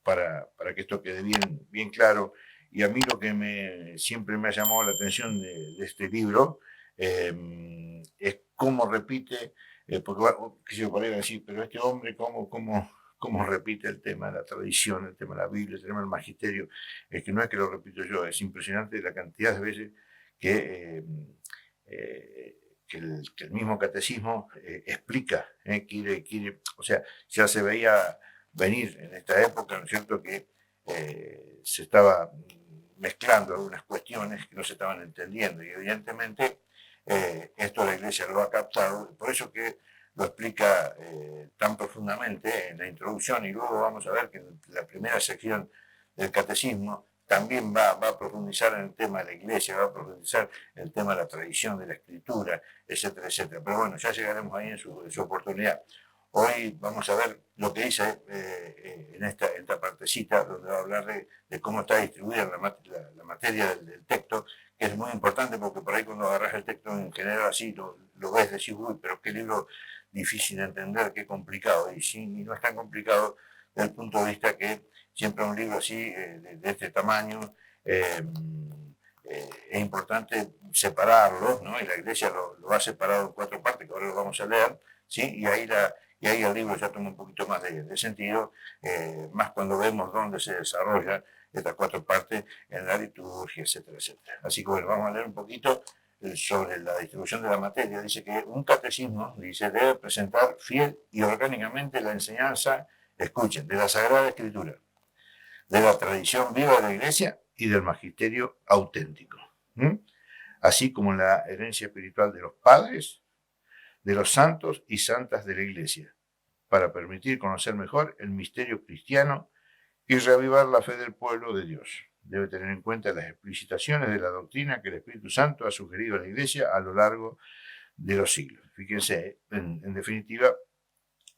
para que esto quede bien claro. Y a mí lo que siempre me ha llamado la atención de este libro es cómo repite, porque qué sé yo, por ahí va a decir, pero este hombre, ¿cómo repite el tema de la tradición, el tema de la Biblia, el tema del magisterio? Es que no es que lo repito yo, es impresionante la cantidad de veces que, que el mismo catecismo explica, o sea, ya se veía venir en esta época, ¿no es cierto?, que se estaba mezclando algunas cuestiones que no se estaban entendiendo y evidentemente esto la Iglesia lo ha captado, por eso que lo explica tan profundamente en la introducción y luego vamos a ver que en la primera sección del catecismo también va a profundizar en el tema de la Iglesia, va a profundizar en el tema de la tradición, de la escritura, etcétera, etcétera. Pero bueno, ya llegaremos ahí en su oportunidad. Hoy vamos a ver lo que dice en esta partecita, donde va a hablar de cómo está distribuida la materia del texto, que es muy importante porque por ahí cuando agarras el texto en general así, lo ves, decís, uy, pero qué libro difícil de entender, qué complicado. Y no es tan complicado desde el punto de vista que siempre un libro así, de este tamaño, es importante separarlo, ¿no? Y la Iglesia lo ha separado en 4 partes, que ahora lo vamos a leer, ¿sí? Y ahí el libro ya toma un poquito más de sentido, más cuando vemos dónde se desarrollan estas 4 partes en la liturgia, etcétera, etcétera. Así que bueno, vamos a leer un poquito sobre la distribución de la materia. Dice que un catecismo, dice, debe presentar fiel y orgánicamente la enseñanza, escuchen, de la Sagrada Escritura, de la tradición viva de la Iglesia y del magisterio auténtico, así como la herencia espiritual de los padres, de los santos y santas de la Iglesia, para permitir conocer mejor el misterio cristiano y reavivar la fe del pueblo de Dios. Debe tener en cuenta las explicitaciones de la doctrina que el Espíritu Santo ha sugerido a la Iglesia a lo largo de los siglos. Fíjense, en definitiva,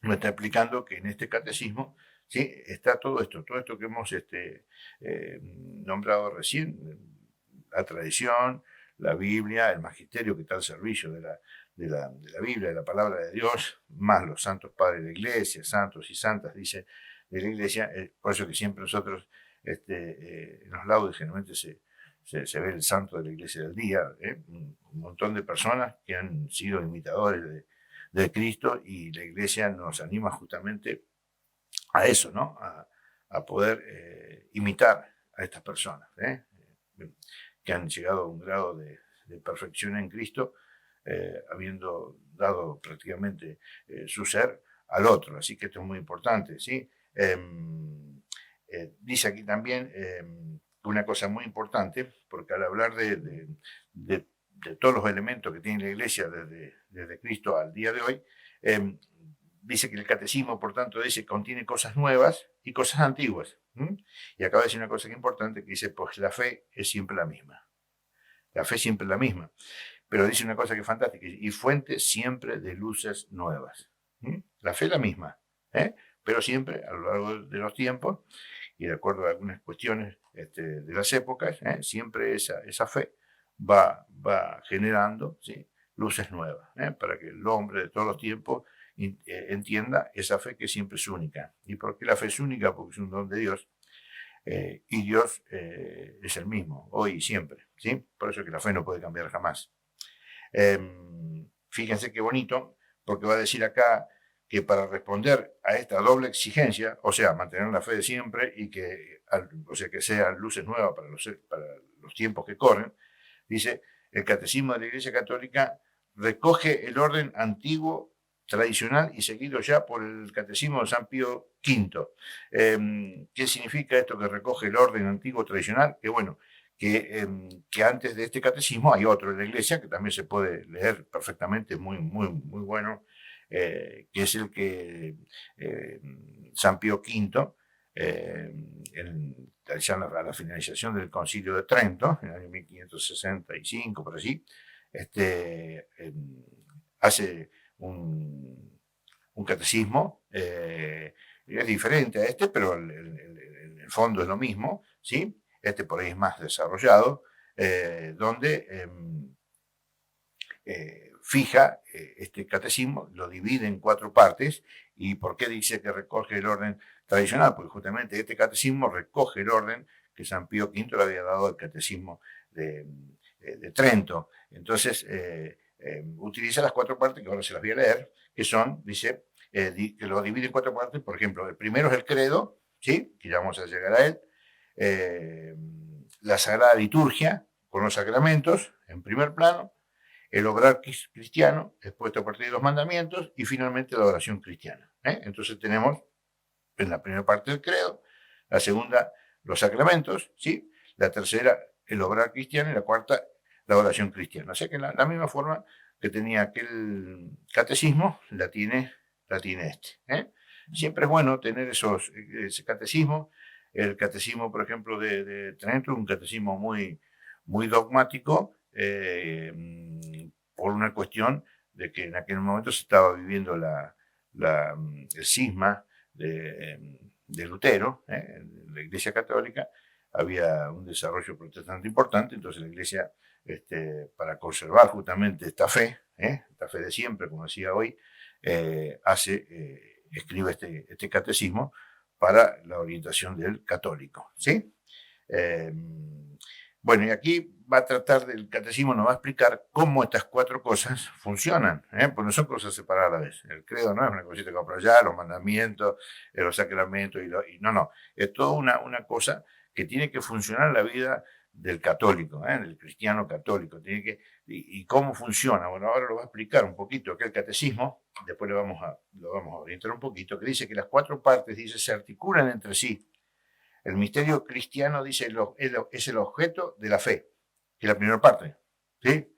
nos está explicando que en este catecismo ¿sí? Está todo esto que hemos nombrado recién, la tradición, la Biblia, el magisterio que está al servicio de la Biblia, de la palabra de Dios, más los santos padres de la Iglesia, santos y santas, dice, de la Iglesia, por eso que siempre nosotros en los laudes generalmente se ve el santo de la Iglesia del día, un montón de personas que han sido imitadores de Cristo y la Iglesia nos anima justamente a eso, ¿no? A poder imitar a estas personas, que han llegado a un grado de perfección en Cristo, habiendo dado prácticamente su ser al otro. Así que esto es muy importante, ¿sí? Dice aquí también una cosa muy importante, porque al hablar de todos los elementos que tiene la Iglesia desde Cristo al día de hoy, dice que el catecismo, por tanto, dice contiene cosas nuevas y cosas antiguas. Y acaba de decir una cosa que es importante, que dice, pues la fe es siempre la misma. La fe es siempre la misma. Pero dice una cosa que es fantástica, y fuente siempre de luces nuevas. La fe es la misma, pero siempre, a lo largo de los tiempos, y de acuerdo a algunas cuestiones de las épocas, siempre esa fe va generando, ¿sí? Luces nuevas, para que el hombre de todos los tiempos entienda esa fe que siempre es única. ¿Y por qué la fe es única? Porque es un don de Dios, y Dios es el mismo, hoy y siempre, ¿sí? Por eso que la fe no puede cambiar jamás. Fíjense qué bonito, porque va a decir acá que para responder a esta doble exigencia, o sea, mantener la fe de siempre y que sean luces nuevas para los tiempos que corren, dice, el Catecismo de la Iglesia Católica recoge el orden antiguo, tradicional y seguido ya por el Catecismo de San Pío V. ¿Qué significa esto que recoge el orden antiguo tradicional? Que bueno, que antes de este catecismo hay otro en la Iglesia que también se puede leer perfectamente, muy bueno, que es el que San Pío V, ya a la finalización del Concilio de Trento, en el año 1565, por así, hace un catecismo, es diferente a este, pero en el fondo es lo mismo, ¿sí? Este por ahí es más desarrollado, donde fija este catecismo, lo divide en 4 partes. ¿Y por qué dice que recoge el orden tradicional, porque justamente este catecismo recoge el orden que San Pío V le había dado al catecismo de Trento. Entonces, utiliza las 4 partes, que ahora se las voy a leer, que son, dice, que lo divide en 4 partes. Por ejemplo, el primero es el credo, ¿sí? Que ya vamos a llegar a él. La Sagrada Liturgia, con los sacramentos, en primer plano. El obrar cristiano, expuesto a partir de los mandamientos, y finalmente la oración cristiana. Entonces tenemos en la primera parte el credo, la segunda los sacramentos, ¿sí? La tercera el obrar cristiano y la cuarta la oración cristiana. O sea que la misma forma que tenía aquel catecismo la tiene este. Siempre es bueno tener ese catecismo. El catecismo, por ejemplo, de Trento, un catecismo muy, muy dogmático, por una cuestión de que en aquel momento se estaba viviendo el cisma de Lutero, en la Iglesia Católica. Había un desarrollo protestante importante, entonces la Iglesia, para conservar justamente esta fe de siempre, como decía hoy, escribe este catecismo para la orientación del católico, ¿sí? Bueno, y aquí va a tratar del catecismo, nos va a explicar cómo estas 4 cosas funcionan, porque no son cosas separadas a la vez. El credo no es una cosita que va para allá, los mandamientos, los sacramentos, no, es toda una cosa que tiene que funcionar en la vida del católico, del cristiano católico. ¿Y cómo funciona? Bueno, ahora lo va a explicar un poquito, que el catecismo, después lo vamos a orientar un poquito, que dice que las 4 partes, dice, se articulan entre sí. El misterio cristiano, dice, es el objeto de la fe, que es la primera parte, ¿sí?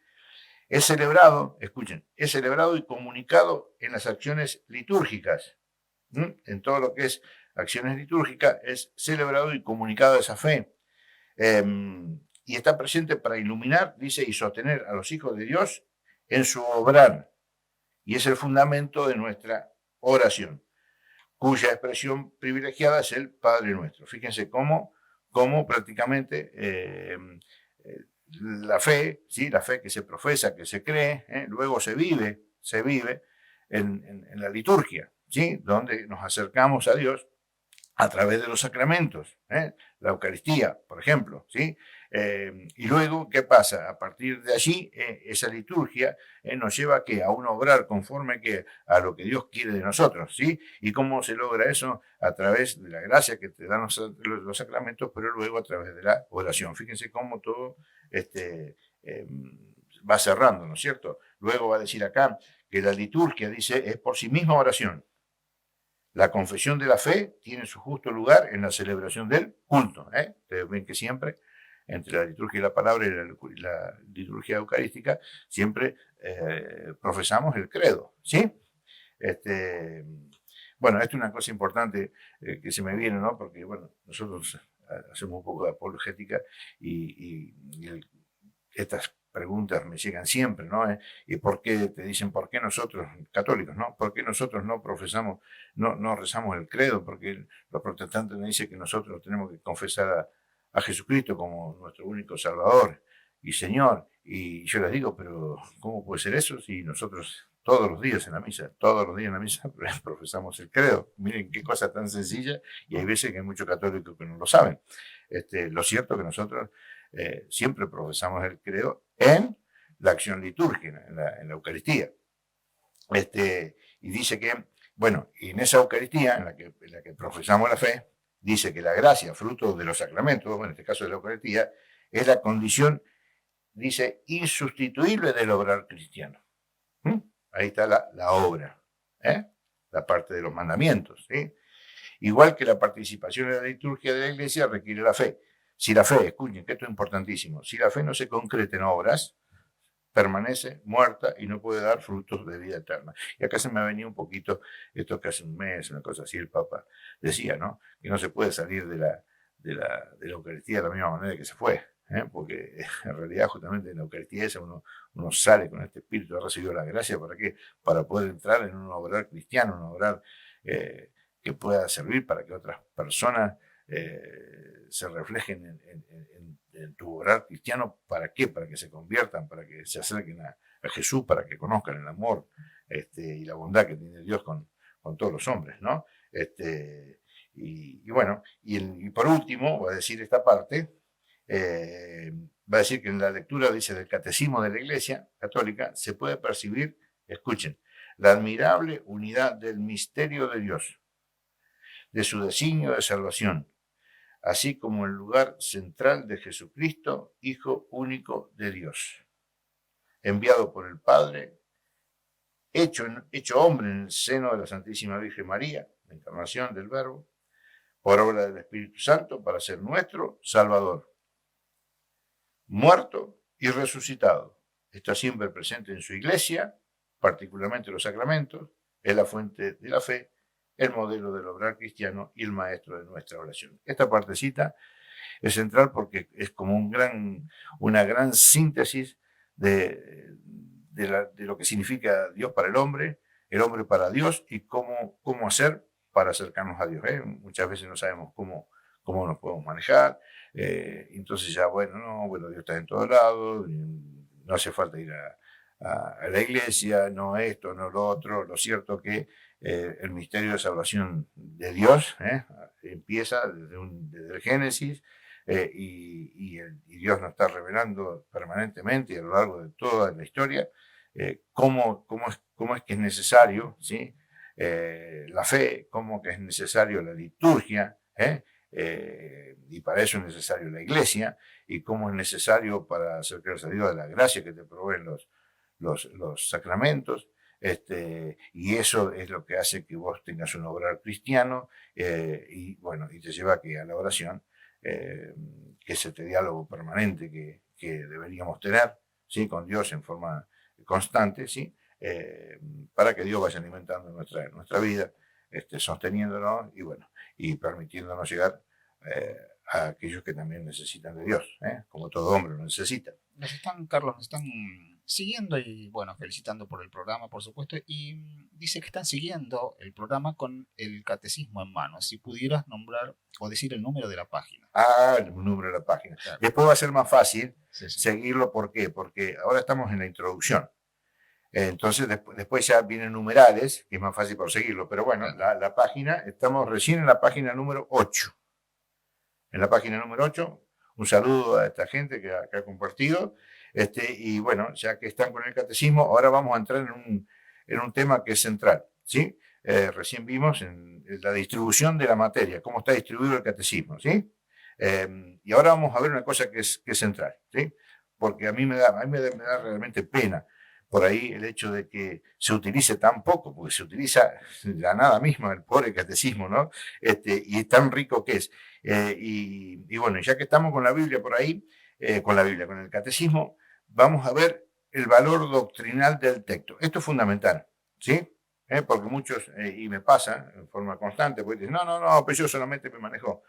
Es celebrado, escuchen, es celebrado y comunicado en las acciones litúrgicas. En todo lo que es acciones litúrgicas es celebrado y comunicado esa fe. Y está presente para iluminar, dice, y sostener a los hijos de Dios en su obrar. Y es el fundamento de nuestra oración, cuya expresión privilegiada es el Padre Nuestro. Fíjense cómo prácticamente la fe, ¿sí? La fe que se profesa, que se cree, luego se vive en la liturgia, ¿sí? Donde nos acercamos a Dios a través de los sacramentos, la Eucaristía, por ejemplo, ¿sí? Y luego, ¿qué pasa? A partir de allí, esa liturgia nos lleva a un obrar conforme a lo que Dios quiere de nosotros, ¿sí? ¿Y cómo se logra eso? A través de la gracia que te dan los sacramentos, pero luego a través de la oración. Fíjense cómo todo va cerrando, ¿no es cierto? Luego va a decir acá que la liturgia, dice, es por sí misma oración. La confesión de la fe tiene su justo lugar en la celebración del culto. Ustedes ven que siempre, entre la liturgia y la palabra y la liturgia eucarística, siempre profesamos el credo, ¿sí? Bueno, esto es una cosa importante que se me viene, ¿no? Porque, bueno, nosotros hacemos un poco de apologética y estas preguntas me llegan siempre, ¿no? ¿Y por qué te dicen, por qué nosotros, católicos, ¿no? ¿Por qué nosotros no profesamos, no rezamos el credo? Porque los protestantes nos dicen que nosotros tenemos que confesar a Jesucristo como nuestro único Salvador y Señor. Y yo les digo, pero ¿cómo puede ser eso si nosotros todos los días en la misa profesamos el credo? Miren qué cosa tan sencilla, y hay veces que hay muchos católicos que no lo saben. Lo cierto es que nosotros siempre profesamos el credo en la acción litúrgica, en la Eucaristía. Y dice que, bueno, y en esa Eucaristía, en la que profesamos la fe, dice que la gracia, fruto de los sacramentos, bueno, en este caso de la Eucaristía, es la condición, dice, insustituible del obrar cristiano. Ahí está la obra, la parte de los mandamientos, ¿sí? Igual que la participación en la liturgia de la Iglesia requiere la fe. Si la fe, escuchen que esto es importantísimo, si la fe no se concreta en obras, permanece muerta y no puede dar frutos de vida eterna. Y acá se me ha venido un poquito esto que hace un mes, una cosa así, el Papa decía, ¿no? Que no se puede salir de la Eucaristía de la misma manera que se fue, porque en realidad justamente en la Eucaristía esa uno sale con este espíritu, ha recibido la gracia, ¿para qué? Para poder entrar en un obrar cristiano, un obrar que pueda servir para que otras personas se reflejen en tu obrar cristiano. ¿Para qué? Para que se conviertan, para que se acerquen a Jesús, para que conozcan el amor y la bondad que tiene Dios con todos los hombres, ¿no? Y bueno, y por último, voy a decir esta parte, va a decir que en la lectura, dice, del Catecismo de la Iglesia Católica, se puede percibir, escuchen, la admirable unidad del misterio de Dios, de su designio de salvación, así como el lugar central de Jesucristo, Hijo único de Dios, enviado por el Padre, hecho hombre en el seno de la Santísima Virgen María, la encarnación del Verbo, por obra del Espíritu Santo, para ser nuestro Salvador, muerto y resucitado. Está siempre presente en su iglesia, particularmente los sacramentos, es la fuente de la fe, el modelo del obrar cristiano y el maestro de nuestra oración. Esta partecita es central porque es como una gran síntesis de lo que significa Dios para el hombre para Dios y cómo hacer para acercarnos a Dios. Muchas veces no sabemos cómo nos podemos manejar, entonces ya, bueno, Dios está en todos lados, no hace falta ir a la iglesia, no esto, no lo otro. Lo cierto que el misterio de salvación de Dios empieza desde el Génesis, y Dios nos está revelando permanentemente y a lo largo de toda la historia cómo es que es necesario, ¿sí? La fe, cómo que es necesario la liturgia, y para eso es necesario la iglesia, y cómo es necesario para acercarse a Dios de la gracia que te proveen los sacramentos. Y eso es lo que hace que vos tengas un obrar cristiano, y te lleva a la oración, que es este diálogo permanente que deberíamos tener, ¿sí? Con Dios en forma constante, ¿sí? Para que Dios vaya alimentando nuestra vida, sosteniéndonos y permitiéndonos llegar a aquellos que también necesitan de Dios, como todo hombre lo necesita. Carlos, nos están siguiendo y felicitando por el programa, por supuesto, y dice que están siguiendo el programa con el catecismo en mano. Si pudieras nombrar o decir el número de la página. El número de la página. Claro. Después va a ser más fácil seguirlo. ¿Por qué? Porque ahora estamos en la introducción. Entonces después ya vienen numerales, que es más fácil por seguirlo. Pero la página, estamos recién en la página número 8. En la página número 8, un saludo a esta gente que ha compartido. Y ya que están con el catecismo, ahora vamos a entrar en un tema que es central, ¿sí? Recién vimos en la distribución de la materia, cómo está distribuido el catecismo, ¿sí? Y ahora vamos a ver una cosa que es central, ¿sí? Porque a mí me da realmente pena por ahí el hecho de que se utilice tan poco, porque se utiliza la nada misma, el pobre catecismo, ¿no? Y tan rico que es. Ya que estamos con la Biblia por ahí, con el catecismo, vamos a ver el valor doctrinal del texto. Esto es fundamental, ¿sí? Porque muchos, y me pasa en forma constante, porque dicen, no, pues yo solamente me manejo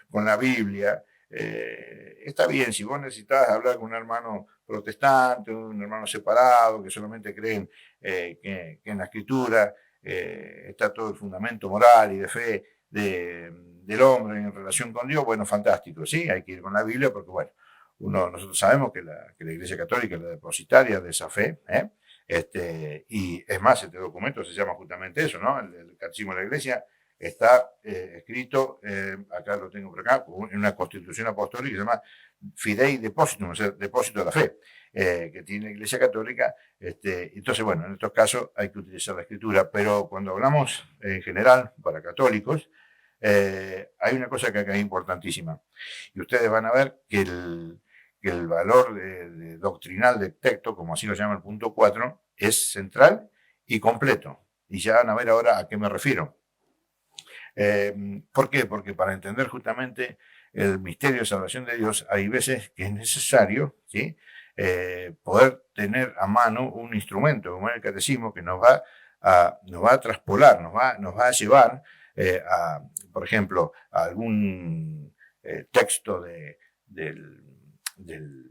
con la Biblia. Está bien, si vos necesitas hablar con un hermano protestante, un hermano separado, que solamente creen que en la Escritura está todo el fundamento moral y de fe del hombre en relación con Dios, fantástico, sí, hay que ir con la Biblia porque, nosotros sabemos que la Iglesia Católica es la depositaria de esa fe, y es más, este documento se llama justamente eso, ¿no? El Catecismo de la Iglesia está escrito, acá lo tengo por acá, en una constitución apostólica que se llama Fidei Depositum, o sea, depósito de la fe, que tiene la Iglesia Católica. Entonces, en estos casos hay que utilizar la Escritura, pero cuando hablamos en general para católicos, hay una cosa que acá es importantísima, y ustedes van a ver que el valor doctrinal del texto, como así lo llama el punto 4, es central y completo. Y ya van a ver ahora a qué me refiero. ¿Por qué? Porque para entender justamente el misterio de salvación de Dios, hay veces que es necesario, ¿sí? Poder tener a mano un instrumento como el catecismo que nos va a traspolar, nos va a llevar por ejemplo, a algún texto del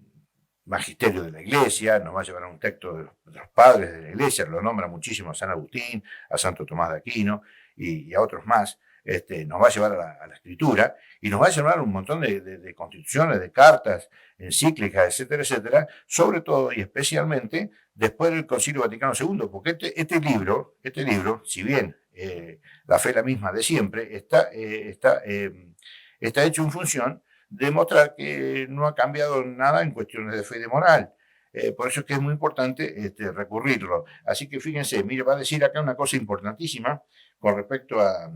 magisterio de la Iglesia, nos va a llevar a un texto de los padres de la Iglesia, lo nombra muchísimo a San Agustín, a Santo Tomás de Aquino y a otros más. Nos va a llevar a la Escritura y nos va a llevar un montón de constituciones, de cartas, encíclicas, etcétera, etcétera, sobre todo y especialmente después del Concilio Vaticano II, porque este libro, si bien la fe la misma de siempre, está hecho en función de mostrar que no ha cambiado nada en cuestiones de fe y de moral. Por eso es que es muy importante recurrirlo. Así que fíjense, mire, va a decir acá una cosa importantísima con respecto a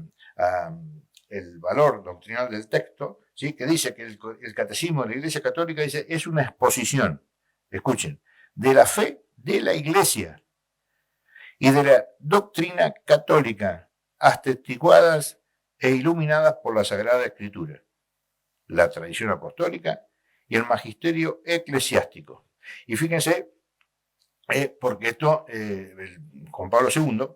el valor doctrinal del texto, ¿sí? Que dice que el catecismo de la Iglesia Católica dice, es una exposición, escuchen, de la fe de la Iglesia y de la doctrina católica, atestiguadas e iluminadas por la Sagrada Escritura, la tradición apostólica y el magisterio eclesiástico. Y fíjense, porque esto, Juan Pablo II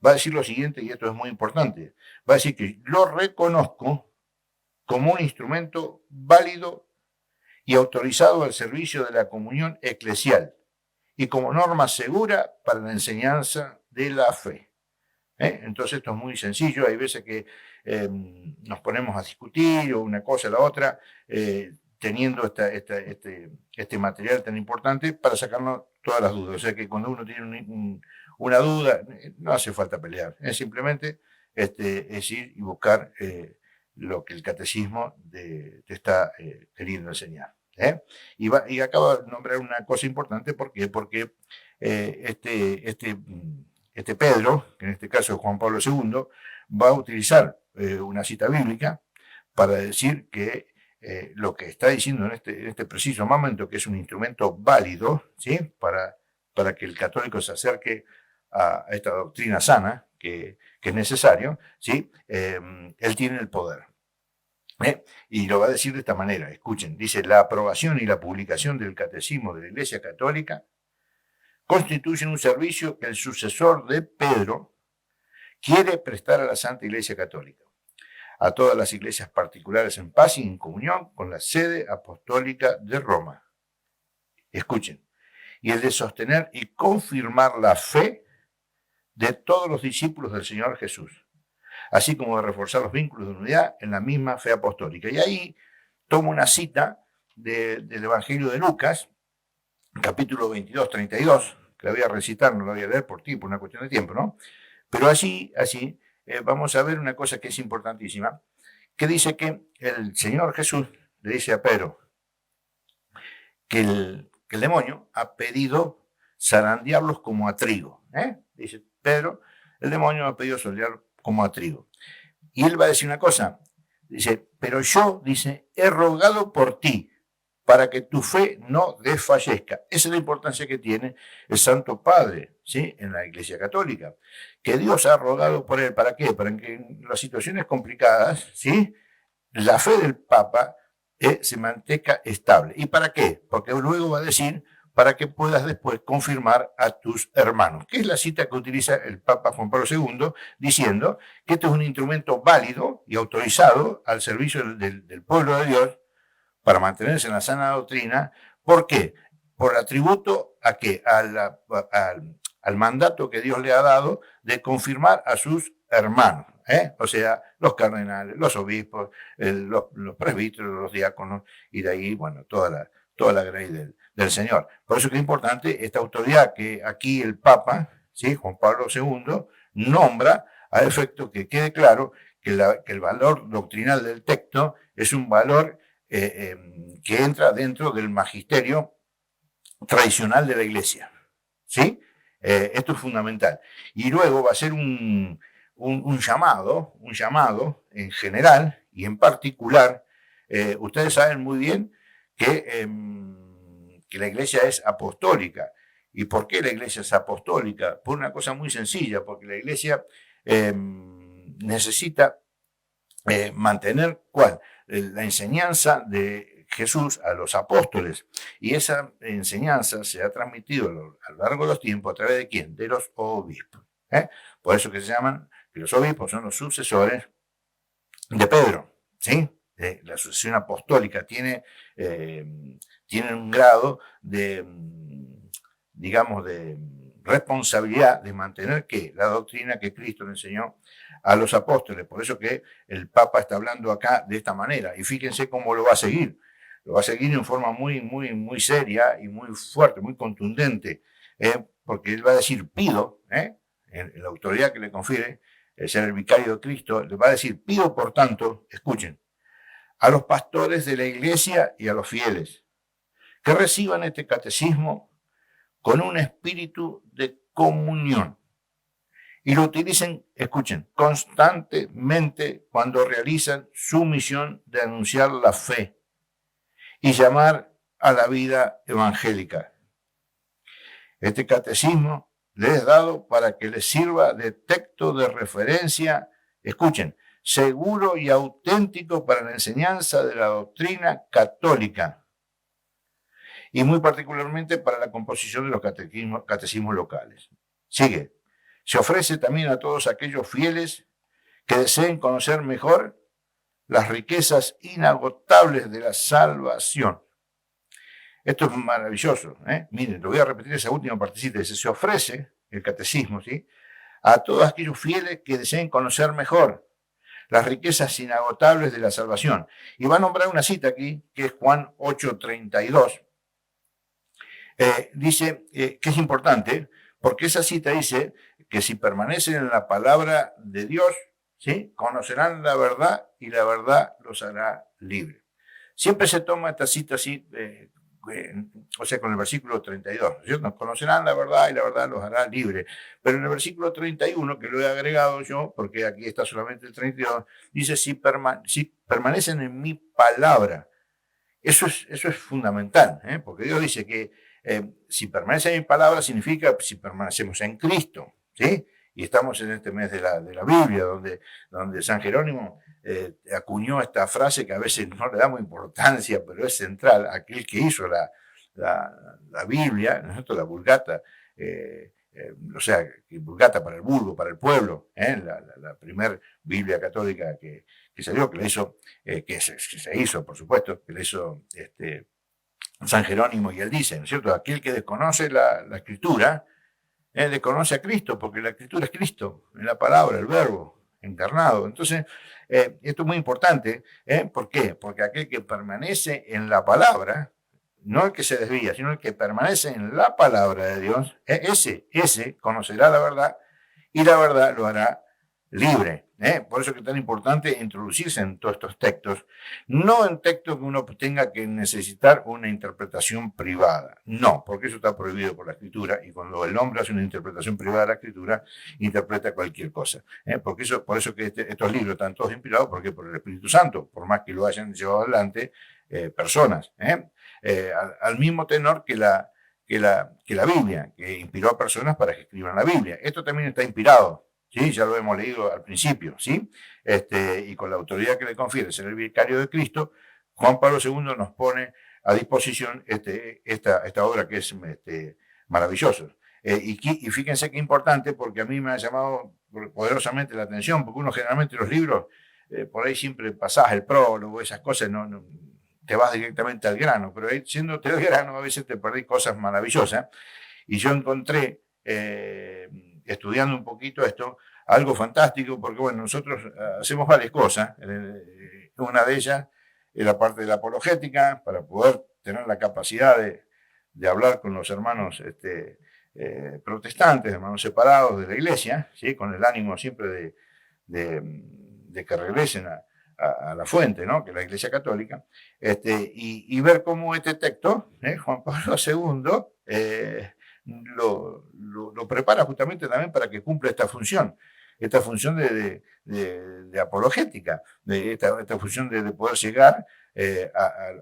va a decir lo siguiente, y esto es muy importante, va a decir que lo reconozco como un instrumento válido y autorizado al servicio de la comunión eclesial y como norma segura para la enseñanza de la fe. Entonces esto es muy sencillo, hay veces que nos ponemos a discutir o una cosa o la otra, teniendo este material tan importante para sacarnos todas las dudas. O sea que cuando uno tiene una duda, no hace falta pelear, es simplemente es ir y buscar lo que el catecismo te está queriendo enseñar. Y acabo de nombrar una cosa importante, ¿por qué? Porque Pedro, que en este caso es Juan Pablo II, va a utilizar una cita bíblica para decir que lo que está diciendo en este preciso momento, que es un instrumento válido, ¿sí? para que el católico se acerque a esta doctrina sana, que es necesario, ¿sí? Él tiene el poder. Y lo va a decir de esta manera, escuchen, dice, la aprobación y la publicación del catecismo de la Iglesia Católica constituyen un servicio que el sucesor de Pedro quiere prestar a la Santa Iglesia Católica, a todas las iglesias particulares en paz y en comunión con la sede apostólica de Roma. Escuchen, y el de sostener y confirmar la fe de todos los discípulos del Señor Jesús, así como de reforzar los vínculos de unidad en la misma fe apostólica. Y ahí tomo una cita del Evangelio de Lucas, capítulo 22, 32, que la voy a recitar, no la voy a leer por una cuestión de tiempo, ¿no? Pero así vamos a ver una cosa que es importantísima, que dice que el Señor Jesús le dice a Pedro que el demonio ha pedido zarandearlos como a trigo. Dice Pedro, el demonio ha pedido zarandear como a trigo. Y él va a decir una cosa, dice, pero yo, dice, he rogado por ti, para que tu fe no desfallezca. Esa es la importancia que tiene el Santo Padre, ¿sí? En la Iglesia Católica, que Dios ha rogado por él. ¿Para qué? Para que en las situaciones complicadas, ¿sí? La fe del Papa se mantenga estable. ¿Y para qué? Porque luego va a decir, para que puedas después confirmar a tus hermanos, que es la cita que utiliza el Papa Juan Pablo II, diciendo que este es un instrumento válido y autorizado al servicio del pueblo de Dios, para mantenerse en la sana doctrina. ¿Por qué? Por atributo a qué? Al mandato que Dios le ha dado de confirmar a sus hermanos, o sea, los cardenales, los obispos, los presbíteros, los diáconos, y de ahí, bueno, toda la grey del Señor. Por eso que es importante esta autoridad que aquí el Papa, ¿sí? Juan Pablo II, nombra a efecto que quede claro que el valor doctrinal del texto es un valor que entra dentro del magisterio tradicional de la Iglesia, ¿sí? Esto es fundamental. Y luego va a ser un llamado en general y en particular. Ustedes saben muy bien que la Iglesia es apostólica. ¿Y por qué la Iglesia es apostólica? Por una cosa muy sencilla, porque la Iglesia necesita mantener, ¿cuál? La enseñanza de Jesús a los apóstoles, y esa enseñanza se ha transmitido a lo largo de los tiempos a través de ¿quién? De los obispos. Por eso que se llaman, que los obispos son los sucesores de Pedro, ¿sí? La sucesión apostólica tiene un grado de, digamos, de responsabilidad de mantener que la doctrina que Cristo le enseñó a los apóstoles. Por eso que el Papa está hablando acá de esta manera. Y fíjense cómo lo va a seguir. Lo va a seguir en forma muy, muy, muy seria y muy fuerte, muy contundente. Porque él va a decir, pido, en la autoridad que le confiere, ser el vicario de Cristo, le va a decir, pido por tanto, escuchen, a los pastores de la iglesia y a los fieles, que reciban este catecismo con un espíritu de comunión y lo utilicen, escuchen, constantemente cuando realizan su misión de anunciar la fe y llamar a la vida evangélica. Este catecismo les es dado para que les sirva de texto de referencia, escuchen, seguro y auténtico para la enseñanza de la doctrina católica y muy particularmente para la composición de los catecismos locales. Sigue. Se ofrece también a todos aquellos fieles que deseen conocer mejor las riquezas inagotables de la salvación. Esto es maravilloso. Miren, lo voy a repetir esa última partecita. Dice, se ofrece el catecismo, ¿sí?, a todos aquellos fieles que deseen conocer mejor las riquezas inagotables de la salvación. Y va a nombrar una cita aquí, que es Juan 8:32. Dice que es importante, porque esa cita dice que si permanecen en la palabra de Dios, ¿sí?, conocerán la verdad y la verdad los hará libres. Siempre se toma esta cita así, o sea, con el versículo 32, ¿cierto? Conocerán la verdad y la verdad los hará libres. Pero en el versículo 31, que lo he agregado yo, porque aquí está solamente el 32, dice, si permanecen en mi palabra. Eso es fundamental, porque Dios dice que si permanece en mi palabra significa si permanecemos en Cristo, ¿sí? Y estamos en este mes de la Biblia, donde San Jerónimo acuñó esta frase que a veces no le damos importancia, pero es central. Aquel que hizo la Biblia, ¿no es cierto?, la Vulgata, o sea, Vulgata para el vulgo, para el pueblo, la primer Biblia católica que salió, que la hizo, que se hizo, por supuesto, que la hizo San Jerónimo, y él dice, ¿no es cierto?, aquel que desconoce la Escritura, desconoce a Cristo, porque la Escritura es Cristo, es la palabra, el verbo encarnado. Entonces, esto es muy importante. ¿Por qué? Porque aquel que permanece en la palabra, no el que se desvía, sino el que permanece en la palabra de Dios, ese conocerá la verdad y la verdad lo hará libre. Por eso es que es tan importante introducirse en todos estos textos, no en textos que uno tenga que necesitar una interpretación privada, no, porque eso está prohibido por la Escritura, y cuando el hombre hace una interpretación privada de la Escritura, interpreta cualquier cosa. Por eso que estos libros están todos inspirados, porque por el Espíritu Santo, por más que lo hayan llevado adelante personas, al mismo tenor que la Biblia, que inspiró a personas para que escriban la Biblia. Esto también está inspirado. ¿Sí? Ya lo hemos leído al principio, ¿sí? Y con la autoridad que le confiere ser el vicario de Cristo, Juan Pablo II nos pone a disposición esta obra que es maravillosa. Y fíjense qué importante, porque a mí me ha llamado poderosamente la atención, porque uno generalmente los libros, por ahí siempre pasás el prólogo, esas cosas, no te vas directamente al grano, pero ahí, siéndote al grano, a veces te perdís cosas maravillosas. Y yo encontré, estudiando un poquito esto, algo fantástico, porque bueno, nosotros hacemos varias cosas. Una de ellas es la parte de la apologética, para poder tener la capacidad de hablar con los hermanos protestantes, hermanos separados de la iglesia, ¿sí?, con el ánimo siempre de que regresen a la fuente, ¿no?, que es la Iglesia Católica, y ver cómo este texto, Juan Pablo II, lo prepara justamente también para que cumpla esta función de apologética, esta función de poder llegar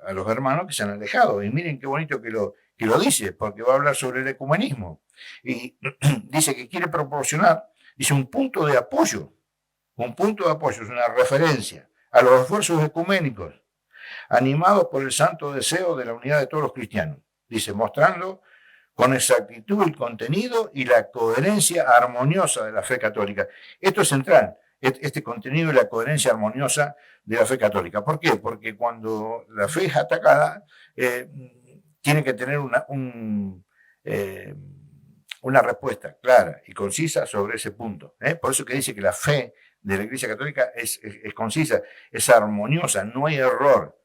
a los hermanos que se han alejado. Y miren qué bonito que lo dice, porque va a hablar sobre el ecumenismo. Y dice que quiere proporcionar, dice, un punto de apoyo, es una referencia a los esfuerzos ecuménicos, animados por el santo deseo de la unidad de todos los cristianos. Dice, mostrando con exactitud el contenido y la coherencia armoniosa de la fe católica. Esto es central, este contenido y la coherencia armoniosa de la fe católica. ¿Por qué? Porque cuando la fe es atacada, tiene que tener una respuesta clara y concisa sobre ese punto. Por eso que dice que la fe de la Iglesia Católica es concisa, es armoniosa, no hay error.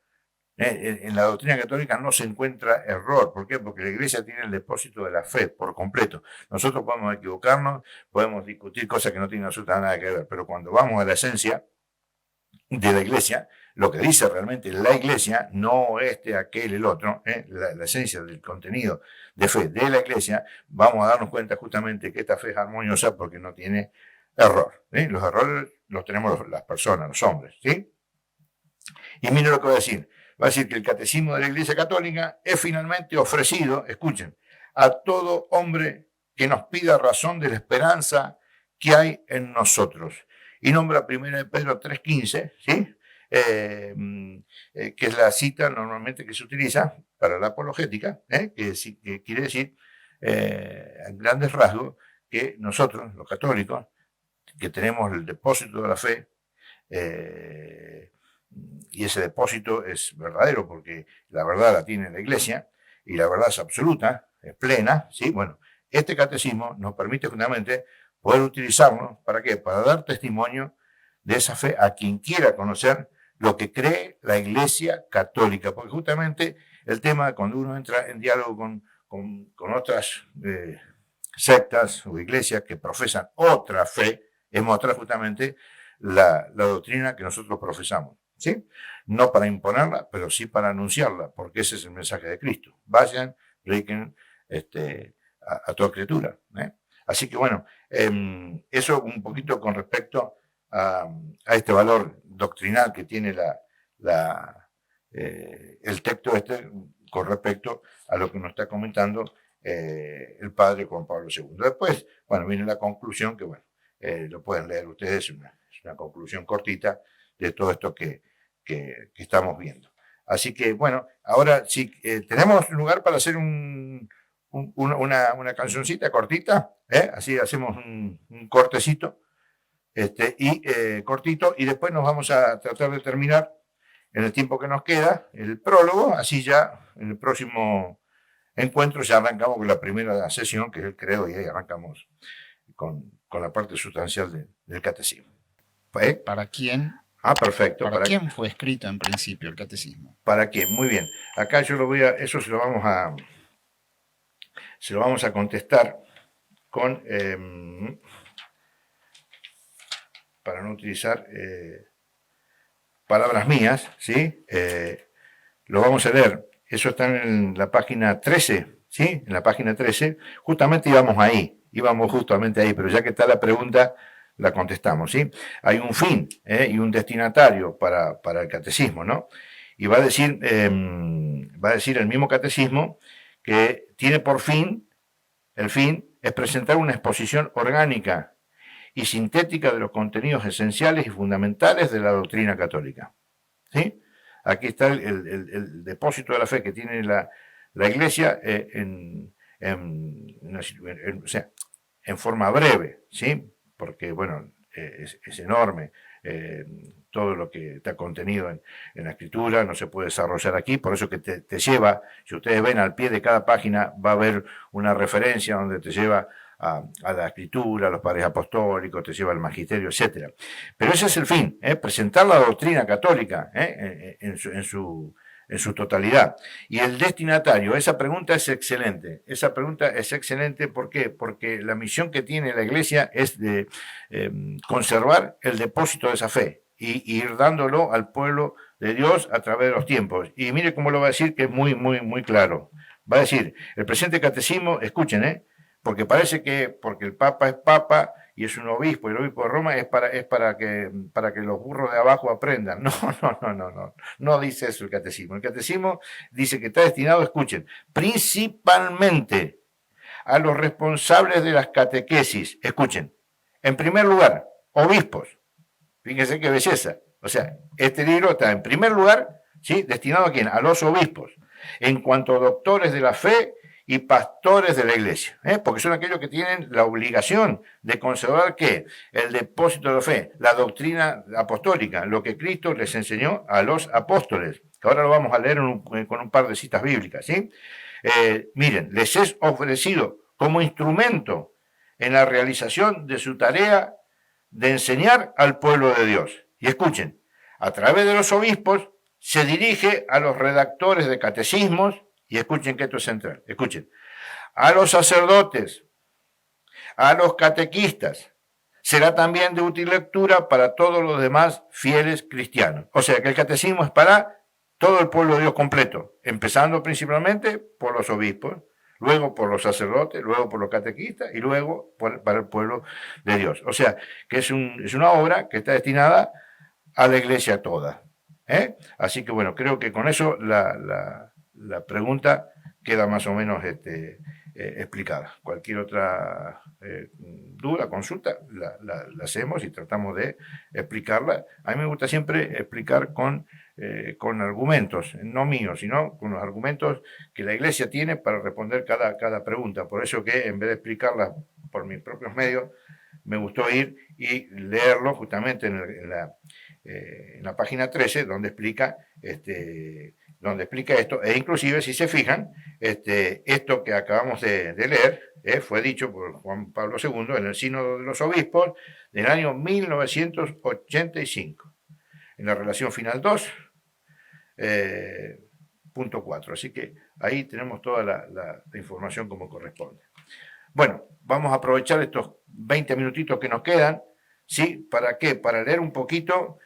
En la doctrina católica no se encuentra error. ¿Por qué? Porque la Iglesia tiene el depósito de la fe por completo. Nosotros podemos equivocarnos, podemos discutir cosas que no tienen absolutamente nada que ver, pero cuando vamos a la esencia de la Iglesia, lo que dice realmente la Iglesia, no aquel, el otro, la esencia del contenido de fe de la Iglesia, vamos a darnos cuenta justamente que esta fe es armoniosa porque no tiene error. Los errores los tenemos las personas, los hombres. ¿Sí? Y mire lo que va a decir. Va a decir que el catecismo de la Iglesia Católica es finalmente ofrecido, escuchen, a todo hombre que nos pida razón de la esperanza que hay en nosotros. Y nombra 1 Pedro 3:15, ¿sí? Que es la cita normalmente que se utiliza para la apologética, que quiere decir, en grandes rasgos, que nosotros, los católicos, que tenemos el depósito de la fe, y ese depósito es verdadero porque la verdad la tiene la Iglesia y la verdad es absoluta, es plena, ¿sí? Bueno, este catecismo nos permite justamente poder utilizarlo, ¿para qué? Para dar testimonio de esa fe a quien quiera conocer lo que cree la Iglesia Católica, porque justamente el tema, cuando uno entra en diálogo con otras sectas o iglesias que profesan otra fe, es mostrar justamente la doctrina que nosotros profesamos, ¿sí? No para imponerla, pero sí para anunciarla, porque ese es el mensaje de Cristo. Vayan, prediquen a toda criatura, ¿eh? Así que bueno, eso un poquito con respecto a este valor doctrinal que tiene el texto con respecto a lo que nos está comentando el padre Juan Pablo II. Después, bueno, viene la conclusión que, bueno, lo pueden leer ustedes, es una conclusión cortita de todo esto que estamos viendo. Así que, bueno, ahora sí, tenemos lugar para hacer una cancioncita cortita, así hacemos un cortecito, cortito, y después nos vamos a tratar de terminar en el tiempo que nos queda, el prólogo, así ya en el próximo encuentro ya arrancamos con la primera sesión, que es el credo, y ahí arrancamos con la parte sustancial del catecismo. ¿Para quién? Perfecto. ¿Para quién fue escrito en principio el catecismo? ¿Para quién? Muy bien. Acá yo eso se lo vamos a contestar con, para no utilizar palabras mías, ¿sí? Lo vamos a leer. Eso está en la página 13, ¿sí? En la página 13. Justamente íbamos justamente ahí, pero ya que está la pregunta, la contestamos, ¿sí? Hay un fin y un destinatario para el catecismo, ¿no? Y va a decir el mismo catecismo que tiene por fin, el fin es presentar una exposición orgánica y sintética de los contenidos esenciales y fundamentales de la doctrina católica, ¿sí? Aquí está el depósito de la fe que tiene la Iglesia en forma breve, ¿sí? Porque, bueno, es enorme todo lo que está contenido en la Escritura, no se puede desarrollar aquí, por eso que te lleva, si ustedes ven al pie de cada página, va a haber una referencia donde te lleva a la Escritura, a los padres apostólicos, te lleva al magisterio, etc. Pero ese es el fin, presentar la doctrina católica en su totalidad. Y el destinatario, esa pregunta es excelente. ¿Por qué? Porque la misión que tiene la Iglesia es de conservar el depósito de esa fe y ir dándolo al pueblo de Dios a través de los tiempos. Y mire cómo lo va a decir, que es muy, muy, muy claro. Va a decir, el presente catecismo, escuchen, porque parece que porque el Papa es Papa y es un obispo, y el obispo de Roma es para que los burros de abajo aprendan. No dice eso el catecismo. El catecismo dice que está destinado, escuchen, principalmente a los responsables de las catequesis. Escuchen, en primer lugar, obispos. Fíjense qué belleza. O sea, este libro está en primer lugar, ¿sí? Destinado a ¿quién? A los obispos, en cuanto a doctores de la fe y pastores de la Iglesia, porque son aquellos que tienen la obligación de conservar ¿qué? El depósito de la fe, la doctrina apostólica, lo que Cristo les enseñó a los apóstoles, que ahora lo vamos a leer con un par de citas bíblicas, ¿sí? Miren, les es ofrecido como instrumento en la realización de su tarea de enseñar al pueblo de Dios. Y escuchen, a través de los obispos se dirige a los redactores de catecismos, y escuchen que esto es central, escuchen, a los sacerdotes, a los catequistas. Será también de útil lectura para todos los demás fieles cristianos. O sea que el catecismo es para todo el pueblo de Dios completo, empezando principalmente por los obispos, luego por los sacerdotes, luego por los catequistas y luego para el pueblo de Dios. O sea que es una obra que está destinada a la iglesia toda. Así que bueno, creo que con eso la pregunta queda más o menos explicada. Cualquier otra duda, consulta, la hacemos y tratamos de explicarla. A mí me gusta siempre explicar con argumentos, no míos, sino con los argumentos que la Iglesia tiene para responder cada pregunta. Por eso que en vez de explicarla por mis propios medios, me gustó ir y leerlo justamente en la página 13, donde explica esto, e inclusive si se fijan, esto que acabamos de leer fue dicho por Juan Pablo II en el Sínodo de los Obispos del año 1985, en la relación final 2, punto 4. Así que ahí tenemos toda la información como corresponde. Bueno, vamos a aprovechar estos 20 minutitos que nos quedan, ¿sí? ¿Para qué? Para leer un poquito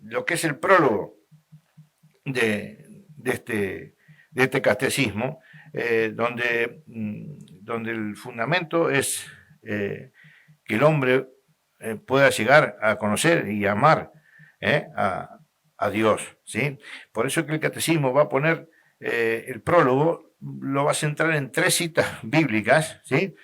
lo que es el prólogo de este catecismo, donde el fundamento es que el hombre pueda llegar a conocer y amar a Dios, ¿sí? Por eso que el catecismo va a poner el prólogo, lo va a centrar en 3 citas bíblicas, ¿sí?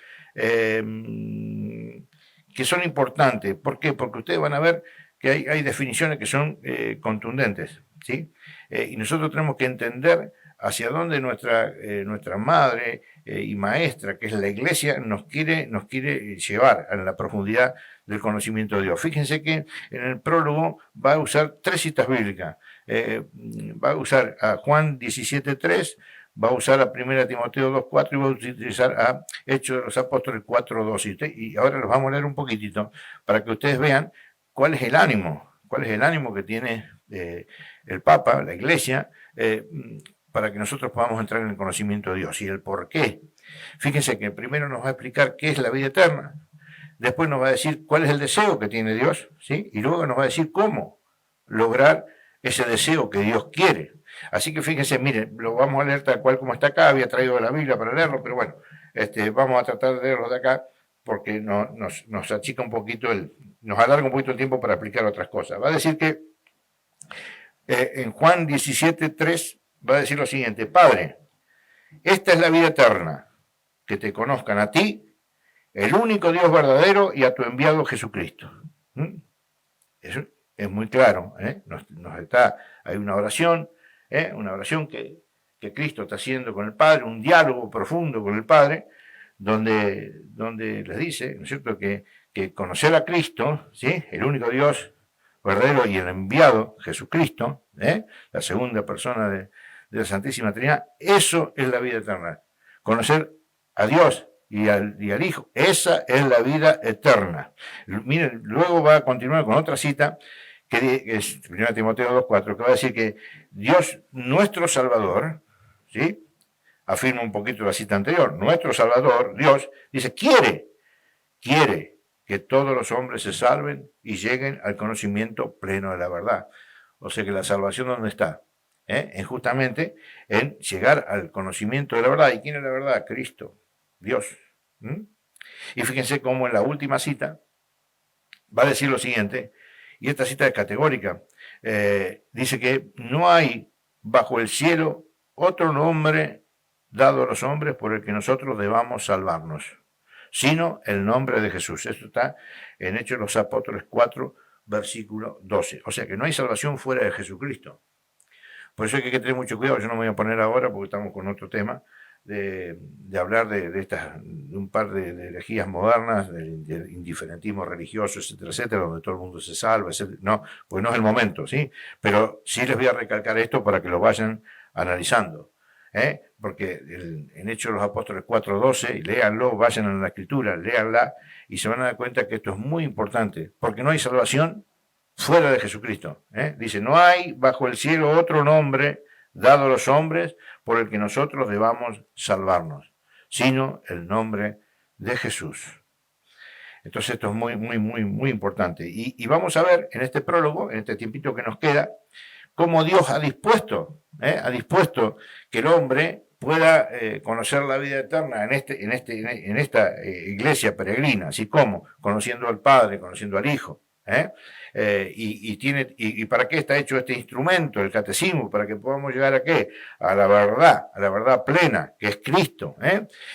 Que son importantes. ¿Por qué? Porque ustedes van a ver que hay definiciones que son contundentes, ¿sí? Y nosotros tenemos que entender hacia dónde nuestra madre y maestra, que es la Iglesia, nos quiere llevar a la profundidad del conocimiento de Dios. Fíjense que en el prólogo va a usar 3 citas bíblicas. Va a usar a Juan 17:3, va a usar a 1 Timoteo 2:4 y va a utilizar a Hechos de los Apóstoles 4:2. Y ahora los vamos a leer un poquitito para que ustedes vean cuál es el ánimo que tiene el Papa, la Iglesia, para que nosotros podamos entrar en el conocimiento de Dios y el por qué. Fíjense que primero nos va a explicar qué es la vida eterna, después nos va a decir cuál es el deseo que tiene Dios, ¿sí? Y luego nos va a decir cómo lograr ese deseo que Dios quiere. Así que fíjense, miren, lo vamos a leer tal cual como está acá, había traído la Biblia para leerlo, pero bueno, vamos a tratar de leerlo de acá porque nos achica un poquito nos alarga un poquito el tiempo para explicar otras cosas. Va a decir que en Juan 17:3 va a decir lo siguiente: Padre, esta es la vida eterna, que te conozcan a ti, el único Dios verdadero, y a tu enviado Jesucristo. Eso es muy claro, hay una oración que Cristo está haciendo con el Padre, un diálogo profundo con el Padre, donde les dice, ¿no es cierto?, que conocer a Cristo, ¿sí?, el único Dios verdadero y el enviado Jesucristo, la segunda persona de la Santísima Trinidad, eso es la vida eterna. Conocer a Dios y al Hijo, esa es la vida eterna. Miren, luego va a continuar con otra cita, que es 1 Timoteo 2:4, que va a decir que Dios, nuestro Salvador, ¿sí?, afirma un poquito la cita anterior, nuestro Salvador, Dios, dice, quiere que todos los hombres se salven y lleguen al conocimiento pleno de la verdad. O sea que la salvación, ¿dónde está? Es justamente en llegar al conocimiento de la verdad. ¿Y quién es la verdad? Cristo, Dios. Y fíjense cómo en la última cita va a decir lo siguiente, y esta cita es categórica, dice que no hay bajo el cielo otro nombre dado a los hombres por el que nosotros debamos salvarnos, sino el nombre de Jesús. Esto está en Hechos de los Apóstoles 4, versículo 12. O sea que no hay salvación fuera de Jesucristo. Por eso hay que tener mucho cuidado. Yo no me voy a poner ahora porque estamos con otro tema de hablar de un par de herejías modernas, del indiferentismo religioso, etcétera, etcétera, donde todo el mundo se salva, etcétera. No, pues no es el momento, ¿sí? Pero sí les voy a recalcar esto para que lo vayan analizando. Porque en Hechos de los Apóstoles 4:12, léanlo, vayan a la Escritura, léanla y se van a dar cuenta que esto es muy importante, porque no hay salvación fuera de Jesucristo. Dice, no hay bajo el cielo otro nombre dado a los hombres por el que nosotros debamos salvarnos, sino el nombre de Jesús. Entonces esto es muy importante. Y vamos a ver en este prólogo, en este tiempito que nos queda, cómo Dios ha dispuesto que el hombre pueda conocer la vida eterna en esta iglesia peregrina, así como conociendo al Padre, conociendo al Hijo. Y para qué está hecho este instrumento, el catecismo, para que podamos llegar a qué, a la verdad plena, que es Cristo,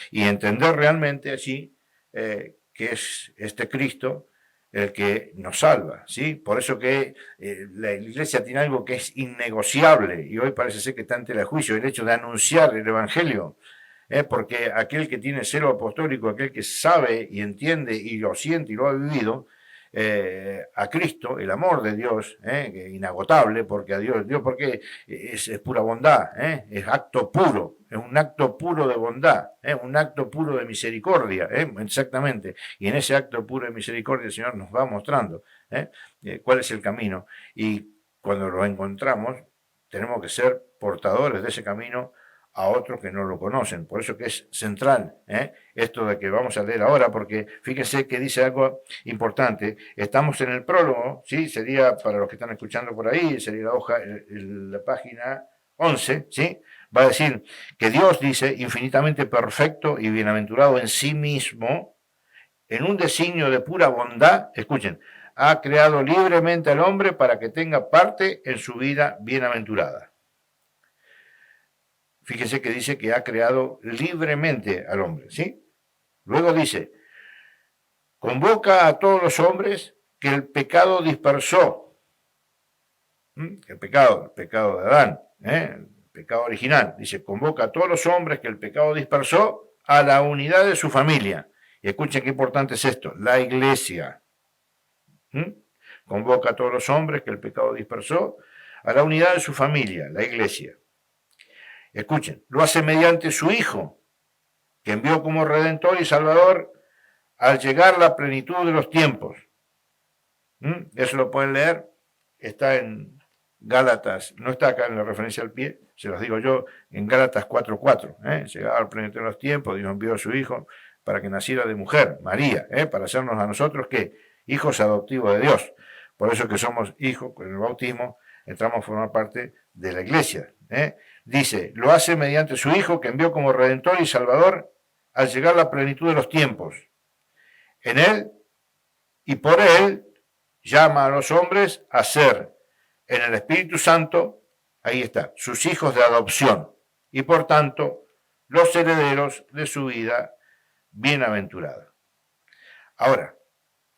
y entender realmente así que es este Cristo el que nos salva, ¿sí? Por eso que la iglesia tiene algo que es innegociable, y hoy parece ser que está ante el juicio, el hecho de anunciar el Evangelio, porque aquel que tiene celo apostólico, aquel que sabe y entiende y lo siente y lo ha vivido, a Cristo, el amor de Dios, inagotable, porque a Dios porque es pura bondad, es acto puro, es un acto puro de bondad, un acto puro de misericordia, exactamente, y en ese acto puro de misericordia el Señor nos va mostrando cuál es el camino, y cuando lo encontramos tenemos que ser portadores de ese camino a otros que no lo conocen. Por eso que es central esto de que vamos a leer ahora, porque fíjense que dice algo importante. Estamos en el prólogo, ¿sí? Sería, para los que están escuchando por ahí, sería la hoja, la página 11, ¿sí? Va a decir que Dios dice, infinitamente perfecto y bienaventurado en sí mismo, en un designio de pura bondad, escuchen, ha creado libremente al hombre para que tenga parte en su vida bienaventurada. Fíjese que dice que ha creado libremente al hombre, ¿sí? Luego dice, convoca a todos los hombres que el pecado dispersó. El pecado de Adán, el pecado original. Dice, convoca a todos los hombres que el pecado dispersó a la unidad de su familia. Y escuchen qué importante es esto, la iglesia. Convoca a todos los hombres que el pecado dispersó a la unidad de su familia, la iglesia. Escuchen, lo hace mediante su Hijo, que envió como Redentor y Salvador al llegar la plenitud de los tiempos. Eso lo pueden leer, está en Gálatas, no está acá en la referencia al pie, se los digo yo, en Gálatas 4:4. Llegaba la plenitud de los tiempos, Dios envió a su Hijo para que naciera de mujer, María, para hacernos a nosotros, ¿qué? Hijos adoptivos de Dios. Por eso que somos hijos, con el bautismo entramos a formar parte de la iglesia. Dice, lo hace mediante su Hijo que envió como Redentor y Salvador al llegar la plenitud de los tiempos. En Él y por Él llama a los hombres a ser en el Espíritu Santo, ahí está, sus hijos de adopción y por tanto los herederos de su vida bienaventurada. Ahora,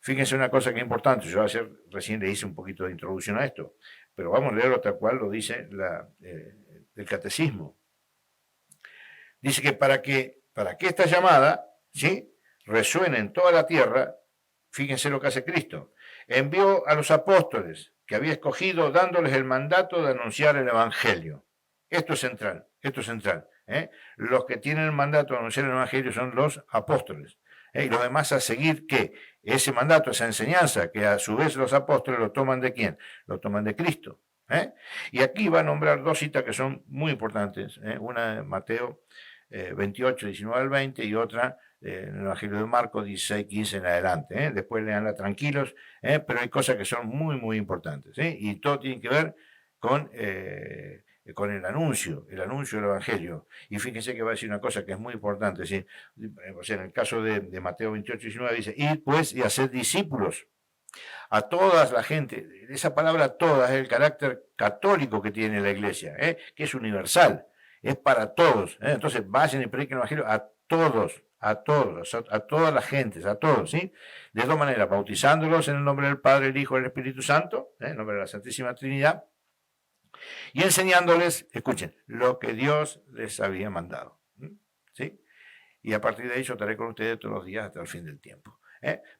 fíjense una cosa que es importante, yo recién le hice un poquito de introducción a esto, pero vamos a leerlo tal cual lo dice el catecismo. Dice que para que esta llamada, ¿sí?, resuene en toda la tierra, fíjense lo que hace Cristo. Envió a los apóstoles que había escogido dándoles el mandato de anunciar el Evangelio. Esto es central. Los que tienen el mandato de anunciar el Evangelio son los apóstoles. Y los demás a seguir, ¿qué? Ese mandato, esa enseñanza, que a su vez los apóstoles lo toman ¿de quién? Lo toman de Cristo. Y aquí va a nombrar dos citas que son muy importantes. Una de Mateo 28, 19 al 20 y otra en el Evangelio de Marcos 16, 15 en adelante. Después leanla tranquilos, pero hay cosas que son muy importantes. Y todo tiene que ver con el anuncio del Evangelio. Y fíjense que va a decir una cosa que es muy importante. ¿Sí? O sea, en el caso de Mateo 28, 19 dice, id pues y haced discípulos a toda la gente. Esa palabra todas es el carácter católico que tiene la iglesia, que es universal, es para todos. Entonces vayan y prediquen el Evangelio a todos, a todas las gentes, a todos, ¿sí? De dos maneras, bautizándolos en el nombre del Padre, el Hijo y el Espíritu Santo, en el nombre de la Santísima Trinidad, y enseñándoles, escuchen, lo que Dios les había mandado, ¿sí? Y a partir de ahí yo estaré con ustedes todos los días hasta el fin del tiempo.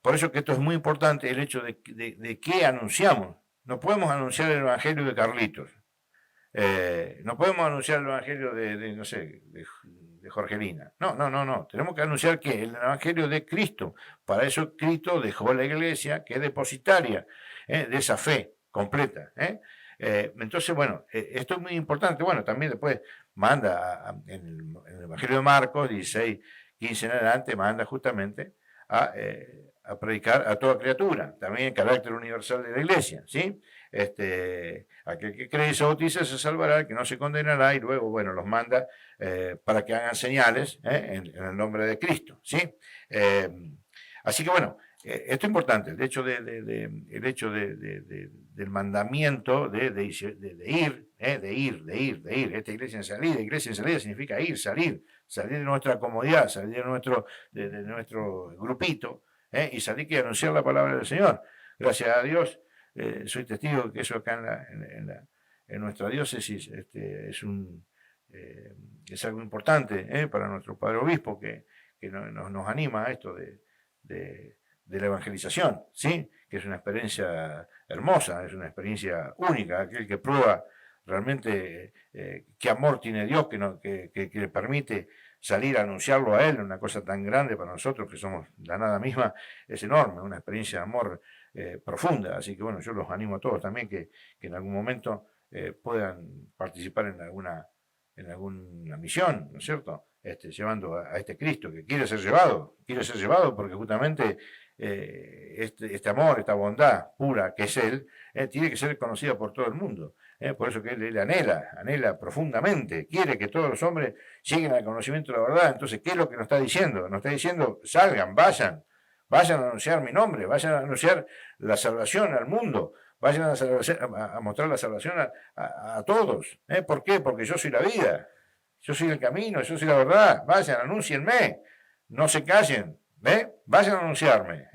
Por eso que esto es muy importante, el hecho de qué anunciamos. No podemos anunciar el Evangelio de Carlitos. No podemos anunciar el Evangelio de de Jorgelina. No. Tenemos que anunciar que el Evangelio de Cristo. Para eso Cristo dejó la iglesia que es depositaria de esa fe completa. Entonces, bueno, esto es muy importante. Bueno, también después manda en el Evangelio de Marcos 16, 15 en adelante, manda justamente a predicar a toda criatura, también en carácter universal de la iglesia, ¿sí? Aquel que cree y se bautiza se salvará, el que no se condenará, y luego, bueno, los manda para que hagan señales en el nombre de Cristo, ¿sí? Así que, bueno, esto es importante, el hecho, del mandamiento de ir. Esta iglesia en salida significa ir, salir de nuestra comodidad, salir de nuestro grupito, y salir y anunciar la palabra del Señor. Gracias a Dios, soy testigo de que eso acá en nuestra diócesis es algo importante para nuestro padre obispo, que nos anima a esto de la evangelización, ¿sí? Que es una experiencia hermosa, es una experiencia única. Aquel que prueba realmente qué amor tiene Dios, que le permite salir a anunciarlo a Él, una cosa tan grande para nosotros que somos la nada misma, es enorme, una experiencia de amor profunda. Así que bueno, yo los animo a todos también que en algún momento puedan participar en alguna misión, ¿no es cierto? Llevando a este Cristo que quiere ser llevado porque justamente este amor, esta bondad pura que es Él, tiene que ser conocida por todo el mundo. Por eso que él anhela profundamente, quiere que todos los hombres lleguen al conocimiento de la verdad. Entonces, ¿qué es lo que nos está diciendo? Nos está diciendo, salgan, vayan a anunciar mi nombre, vayan a anunciar la salvación al mundo, vayan a mostrar la salvación a todos. ¿Por qué? Porque yo soy la vida, yo soy el camino, yo soy la verdad. Vayan, anúncienme, no se callen, vayan a anunciarme.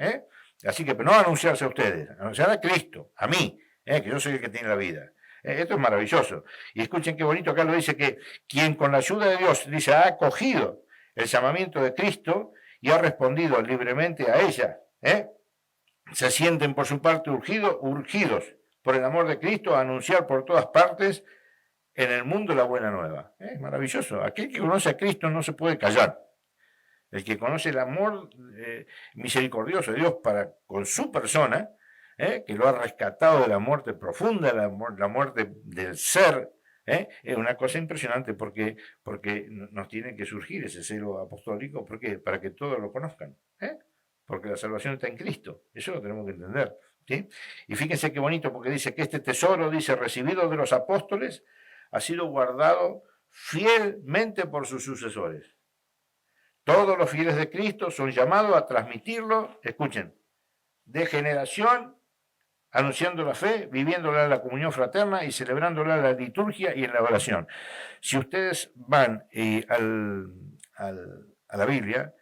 Así que no anunciarse a ustedes, anunciar a Cristo, a mí, que yo soy el que tiene la vida. Esto es maravilloso. Y escuchen qué bonito, acá lo dice que quien con la ayuda de Dios, dice, ha acogido el llamamiento de Cristo y ha respondido libremente a ella, se sienten por su parte urgidos por el amor de Cristo a anunciar por todas partes en el mundo la buena nueva. Es maravilloso. Aquel que conoce a Cristo no se puede callar. El que conoce el amor misericordioso de Dios para con su persona, que lo ha rescatado de la muerte profunda, la muerte del ser, es una cosa impresionante porque nos tiene que surgir ese celo apostólico, porque para que todos lo conozcan, porque la salvación está en Cristo, eso lo tenemos que entender, ¿sí? Y fíjense qué bonito, porque dice que este tesoro, dice, recibido de los apóstoles, ha sido guardado fielmente por sus sucesores. Todos los fieles de Cristo son llamados a transmitirlo, escuchen, de generación, anunciando la fe, viviéndola en la comunión fraterna y celebrándola en la liturgia y en la oración. Si ustedes van a la Biblia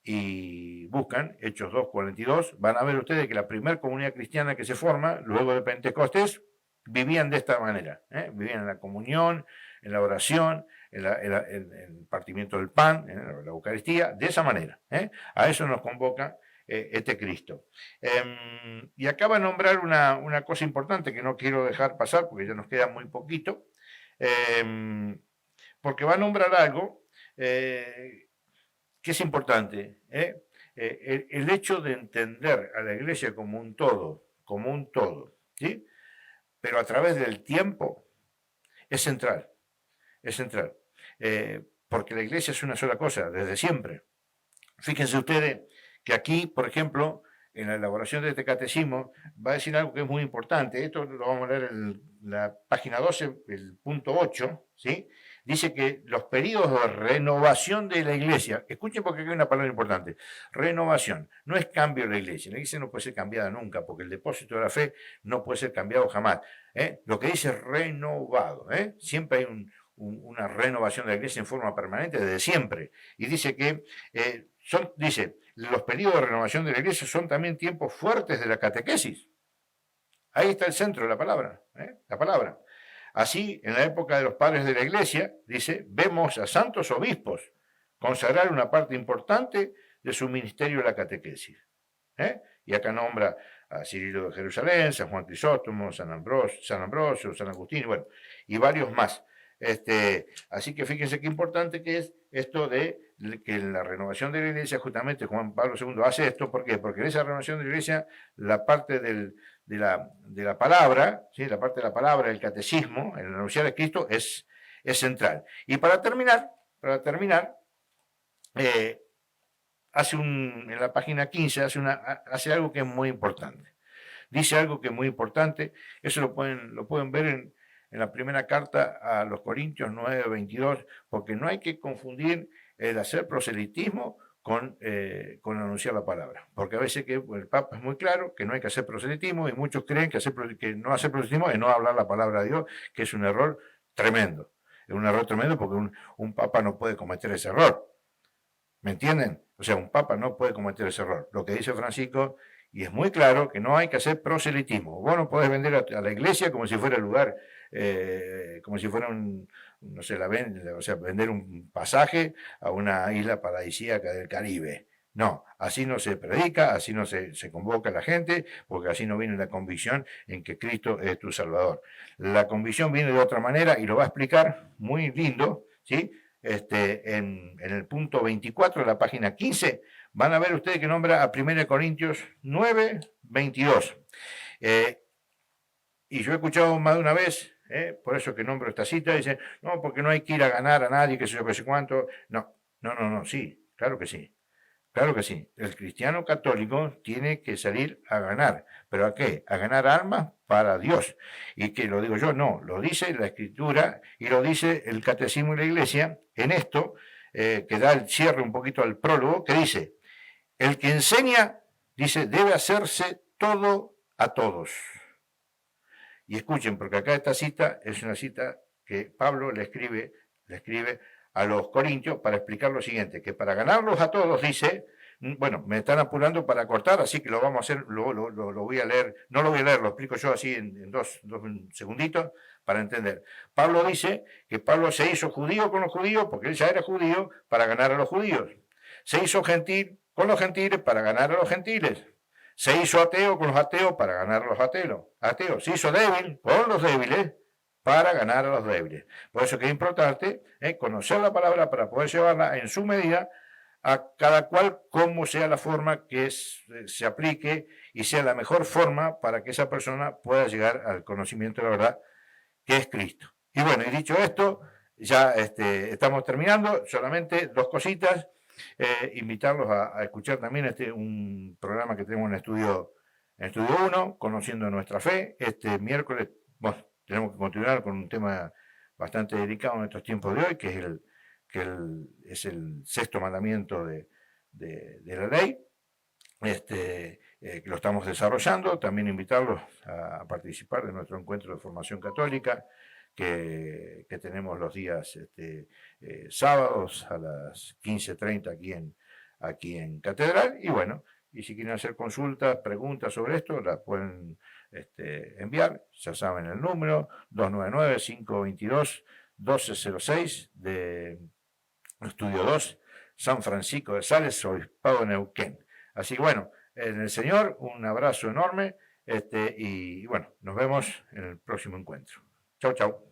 y buscan Hechos 2:42, van a ver ustedes que la primera comunidad cristiana que se forma luego de Pentecostés vivían de esta manera, vivían en la comunión, en la oración, en el partimiento del pan, en la Eucaristía, de esa manera. A eso nos convoca este Cristo. Y acaba de nombrar una cosa importante que no quiero dejar pasar porque ya nos queda muy poquito, porque va a nombrar algo que es importante. El hecho de entender a la iglesia como un todo, ¿sí? Pero a través del tiempo es central. Porque la iglesia es una sola cosa, desde siempre. Fíjense ustedes que aquí, por ejemplo, en la elaboración de este catecismo, va a decir algo que es muy importante. Esto lo vamos a leer en la página 12, el punto 8, ¿sí? Dice que los periodos de renovación de la iglesia, escuchen porque aquí hay una palabra importante, renovación, no es cambio de la iglesia no puede ser cambiada nunca, porque el depósito de la fe no puede ser cambiado jamás. Lo que dice es renovado, siempre hay una renovación de la iglesia en forma permanente desde siempre. Y dice que los periodos de renovación de la iglesia son también tiempos fuertes de la catequesis. Ahí está el centro de la palabra, la palabra. Así, en la época de los padres de la iglesia, dice, vemos a santos obispos consagrar una parte importante de su ministerio de la catequesis. Y acá nombra a Cirilo de Jerusalén, San Juan Crisóstomo, San Ambrosio, San Agustín, bueno, y varios más. Así que fíjense qué importante que es esto de que en la renovación de la iglesia, justamente Juan Pablo II hace esto. ¿Por qué? Porque en esa renovación de la iglesia, la parte de la palabra, ¿sí? La parte de la palabra, el catecismo, el anunciar a Cristo es central. Y para terminar, en la página 15 hace algo que es muy importante. Dice algo que es muy importante, eso lo pueden ver en la primera carta a los Corintios 9:22, porque no hay que confundir el hacer proselitismo con anunciar la palabra. Porque a veces que el Papa es muy claro que no hay que hacer proselitismo, y muchos creen que no hacer proselitismo es no hablar la palabra de Dios, que es un error tremendo. Es un error tremendo porque un Papa no puede cometer ese error. ¿Me entienden? O sea, un Papa no puede cometer ese error. Lo que dice Francisco, y es muy claro, que no hay que hacer proselitismo. Vos no podés vender a la iglesia como si fuera el lugar, como si fuera no sé, o sea, vender un pasaje a una isla paradisíaca del Caribe. No, así no se predica, así no se convoca a la gente, porque así no viene la convicción en que Cristo es tu Salvador. La convicción viene de otra manera y lo va a explicar muy lindo, ¿sí? En el punto 24 de la página 15, van a ver ustedes que nombra a 1 Corintios 9:22. Y yo he escuchado más de una vez, por eso que nombro esta cita, dice, no, porque no hay que ir a ganar a nadie, que sé yo, que sé cuánto. No, sí, claro que sí. Claro que sí. El cristiano católico tiene que salir a ganar. ¿Pero a qué? A ganar almas para Dios. Y que lo digo yo, no, lo dice la Escritura y lo dice el Catecismo de la Iglesia en esto, que da el cierre un poquito al prólogo, que dice, el que enseña, dice, debe hacerse todo a todos. Y escuchen, porque acá esta cita es una cita que Pablo le escribe a los corintios para explicar lo siguiente, que para ganarlos a todos, dice, bueno, me están apurando para cortar, así que lo vamos a hacer, lo voy a leer, no lo voy a leer, lo explico yo así en dos segunditos para entender. Pablo dice que Pablo se hizo judío con los judíos, porque él ya era judío, para ganar a los judíos. Se hizo gentil con los gentiles para ganar a los gentiles. Se hizo ateo con los ateos para ganar a los ateos. Se hizo débil con los débiles para ganar a los débiles. Por eso que es importante conocer la palabra para poder llevarla en su medida a cada cual, como sea la forma que se aplique y sea la mejor forma para que esa persona pueda llegar al conocimiento de la verdad, que es Cristo. Y bueno, y dicho esto, ya estamos terminando. Solamente dos cositas. Invitarlos a escuchar también un programa que tenemos en Estudio 1, Conociendo Nuestra Fe. Este miércoles, bueno, tenemos que continuar con un tema bastante delicado en estos tiempos de hoy, que es el sexto mandamiento de la ley, que lo estamos desarrollando. También invitarlos a participar de nuestro encuentro de formación católica, que tenemos los días sábados a las 15:30 aquí en Catedral. Y bueno, y si quieren hacer consultas, preguntas sobre esto, las pueden enviar. Ya saben el número, 299-522-1206 de Estudio 2, San Francisco de Sales, Obispado de Neuquén. Así que bueno, en el Señor, un abrazo enorme, y bueno, nos vemos en el próximo encuentro. Chau, chau.